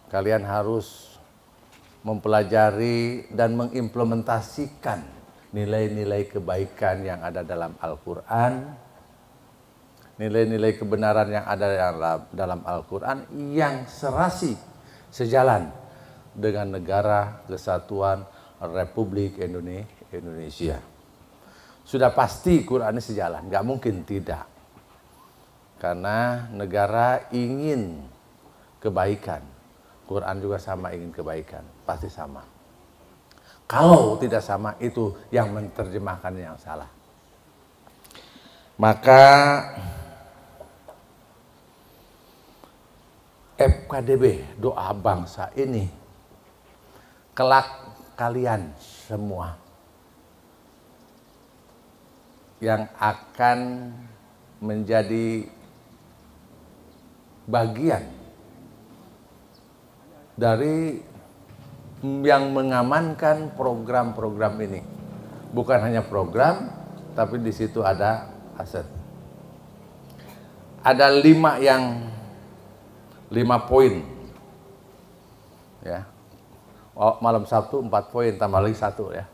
Kalian harus mempelajari dan mengimplementasikan nilai-nilai kebaikan yang ada dalam Al-Quran, nilai-nilai kebenaran yang ada dalam Al-Quran yang serasi, sejalan dengan Negara Kesatuan Republik Indonesia. Sudah pasti Quran ini sejalan, nggak mungkin tidak. Karena negara ingin kebaikan, Quran juga sama ingin kebaikan, pasti sama. Kalau tidak sama, itu yang menerjemahkan yang salah. Maka FKDB, doa bangsa ini, kelak kalian semua yang akan menjadi bagian dari yang mengamankan program-program ini. Bukan hanya program, tapi di situ ada aset. Ada 5 poin. Ya. Malam Sabtu 4 poin, tambah lagi 1 ya.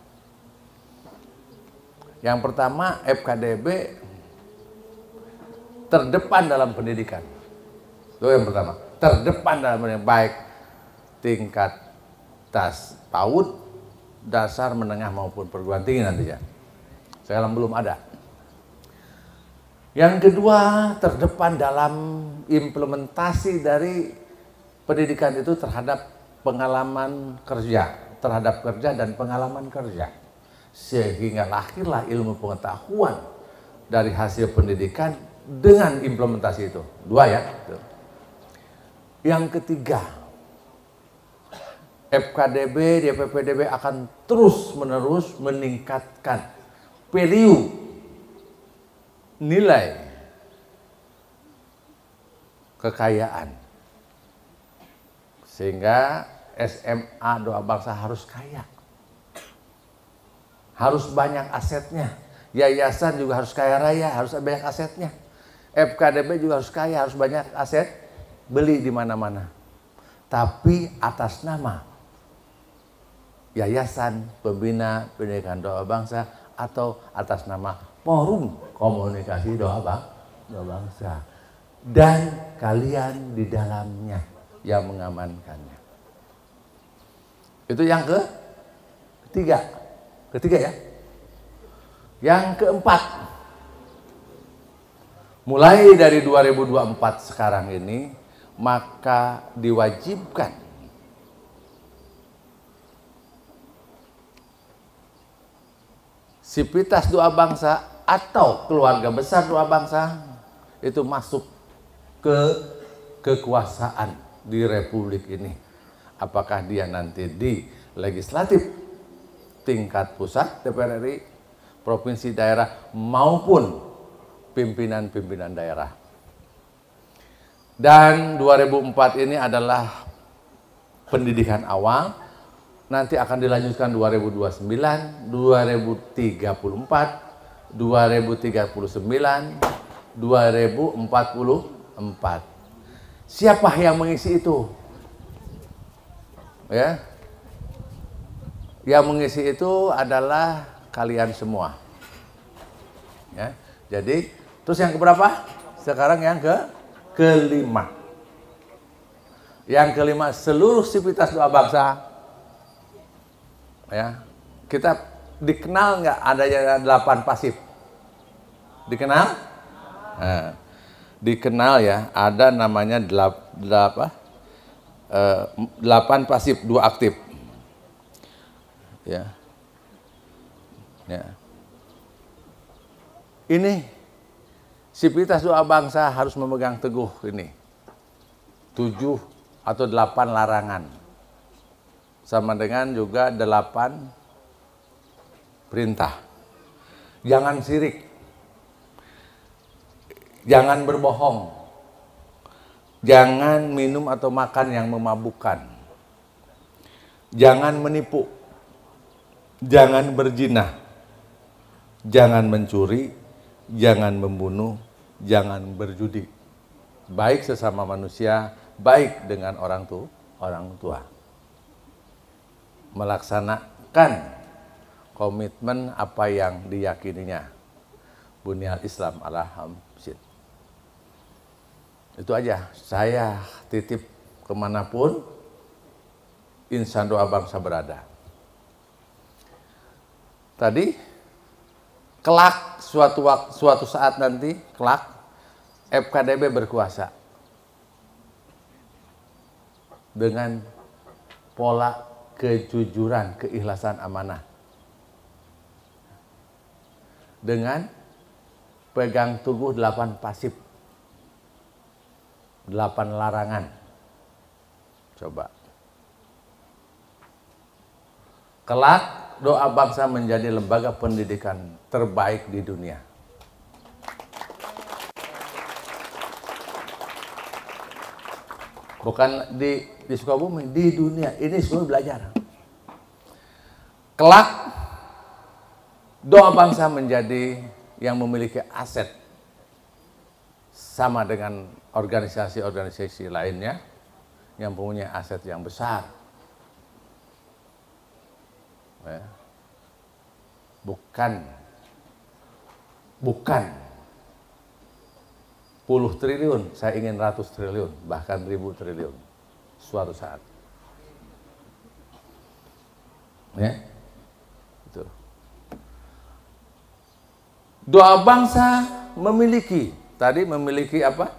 Yang pertama, FKDB terdepan dalam pendidikan. Itu yang pertama, terdepan dalam pendidikan, baik tingkat PAUD, dasar, menengah maupun perguruan tinggi nantinya. Sekarang belum ada. Yang kedua, terdepan dalam implementasi dari pendidikan itu terhadap pengalaman kerja, terhadap kerja dan pengalaman kerja. Sehingga lahirlah ilmu pengetahuan dari hasil pendidikan dengan implementasi itu. 2 ya. Yang ketiga, FKDB, DPPDB akan terus-menerus meningkatkan value, nilai kekayaan. Sehingga SMA Doa Bangsa harus kaya. Harus banyak asetnya. Yayasan juga harus kaya raya, harus banyak asetnya. FKDB juga harus kaya, harus banyak aset. Beli di mana-mana, tapi atas nama Yayasan Pembina Pendidikan Doa Bangsa atau atas nama Forum Komunikasi Doa Bangsa, dan kalian di dalamnya yang mengamankannya. Itu yang ketiga ya. Yang keempat, mulai dari 2024 sekarang ini, maka diwajibkan Sivitas Doa Bangsa atau keluarga besar Doa Bangsa itu masuk ke kekuasaan di Republik ini. Apakah dia nanti di legislatif tingkat pusat DPR RI, provinsi, daerah, maupun pimpinan-pimpinan daerah. Dan 2004 ini adalah pendidikan awal, nanti akan dilanjutkan 2029, 2034, 2039, 2044. Siapa yang mengisi itu? Ya. Yang mengisi itu adalah kalian semua. Ya. Jadi, terus yang keberapa? Sekarang yang kelima. Yang kelima, seluruh Sivitas Doa Bangsa. Ya, kita dikenal nggak adanya 8 pasif? Dikenal? Nah, dikenal ya, ada namanya 8 pasif, 2 aktif. Ya. Ya. Ini Sivitas Doa Bangsa harus memegang teguh ini 7 atau 8 larangan, sama dengan juga 8 perintah. Jangan sirik, jangan berbohong, jangan minum atau makan yang memabukkan, jangan menipu, jangan berzina, jangan mencuri, jangan membunuh, jangan berjudi, baik sesama manusia, baik dengan orang orang tua. Melaksanakan komitmen apa yang diyakininya. Bunyal Islam ala khamsin. Itu aja, saya titip kemanapun insan doa bangsa berada. Tadi, kelak suatu saat nanti, kelak FKDB berkuasa dengan pola kejujuran, keikhlasan, amanah, dengan pegang teguh 8 pasif, 8 larangan. Coba. Kelak doa bangsa menjadi lembaga pendidikan terbaik di dunia. Bukan di Sukabumi, di dunia. Ini semua belajar. Kelak doa bangsa menjadi yang memiliki aset sama dengan organisasi-organisasi lainnya yang punya aset yang besar. Ya. Bukan puluh triliun, saya ingin ratus triliun, bahkan ribu triliun suatu saat. Ya, itu. Doa bangsa memiliki, tadi memiliki apa?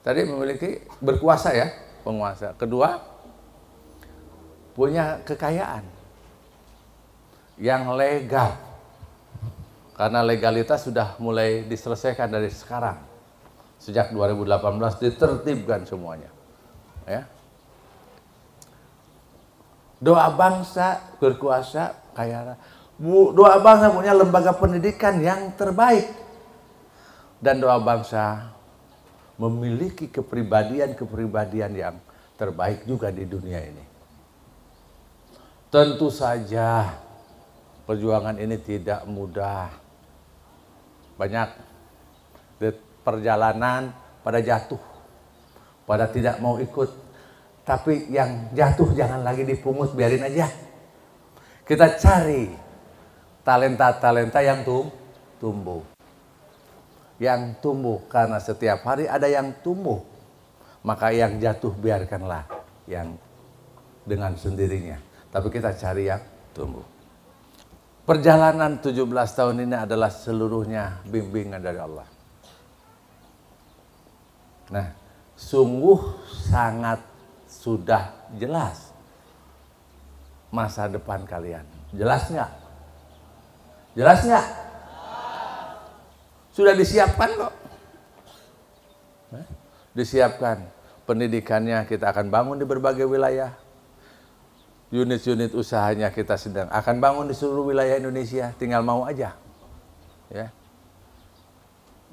Tadi memiliki berkuasa ya, penguasa. Kedua, punya kekayaan yang legal. Karena legalitas sudah mulai diselesaikan dari sekarang. Sejak 2018 ditertibkan semuanya. Ya. Doa bangsa berkuasa, kaya. Doa bangsa punya lembaga pendidikan yang terbaik. Dan doa bangsa memiliki kepribadian yang terbaik juga di dunia ini. Tentu saja perjuangan ini tidak mudah. Banyak perjalanan pada jatuh, pada tidak mau ikut. Tapi yang jatuh jangan lagi dipungut, biarin aja. Kita cari talenta-talenta yang tumbuh. Yang tumbuh, karena setiap hari ada yang tumbuh. Maka yang jatuh biarkanlah yang dengan sendirinya. Tapi kita cari yang tumbuh. Perjalanan 17 tahun ini adalah seluruhnya bimbingan dari Allah. Nah, sungguh sangat sudah jelas masa depan kalian. Jelas nggak? Jelas nggak? Sudah disiapkan kok. Disiapkan. Pendidikannya kita akan bangun di berbagai wilayah. Unit-unit usahanya kita sedang akan bangun di seluruh wilayah Indonesia, tinggal mau aja. Ya.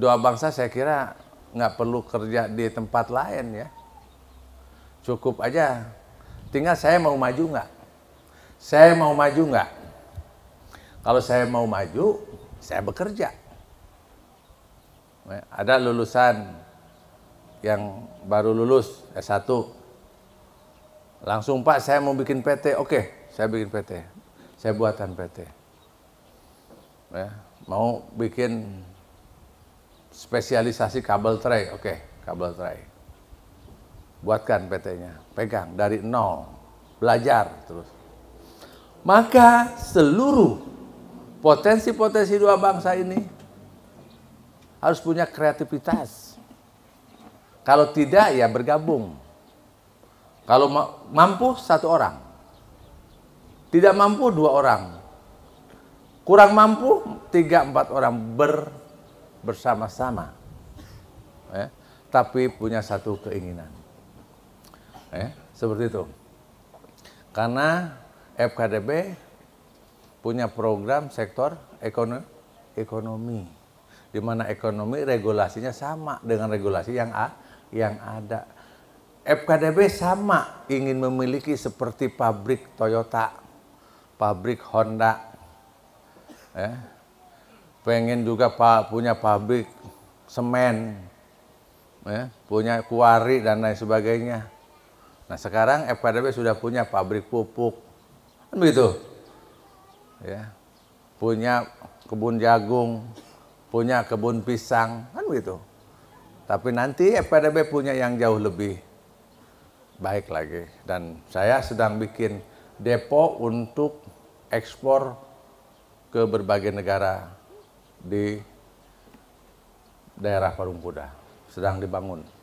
Doa bangsa saya kira nggak perlu kerja di tempat lain ya. Cukup aja, tinggal saya mau maju nggak? Saya mau maju nggak? Kalau saya mau maju, saya bekerja. Ya, ada lulusan yang baru lulus S1. Langsung Pak saya mau bikin PT, oke saya bikin PT, saya buatkan PT. Ya, mau bikin spesialisasi kabel tray, oke kabel tray. Buatkan PT-nya, pegang dari nol, belajar terus. Maka seluruh potensi-potensi doa bangsa ini harus punya kreativitas. Kalau tidak ya bergabung. Kalau mampu 1 orang, tidak mampu 2 orang, kurang mampu 3-4 orang bersama-sama, ya, tapi punya satu keinginan, ya, seperti itu. Karena FKDB punya program sektor ekonomi, di mana ekonomi regulasinya sama dengan regulasi yang ada. FKDB sama ingin memiliki seperti pabrik Toyota, pabrik Honda, ya. Pengen juga punya pabrik semen, ya. Punya kuari dan lain sebagainya. Nah sekarang FPDB sudah punya pabrik pupuk, kan begitu, ya, punya kebun jagung, punya kebun pisang, kan begitu. Tapi nanti FPDB punya yang jauh lebih baik lagi. Dan saya sedang bikin depo untuk ekspor ke berbagai negara di daerah Parung Kuda. Sedang dibangun.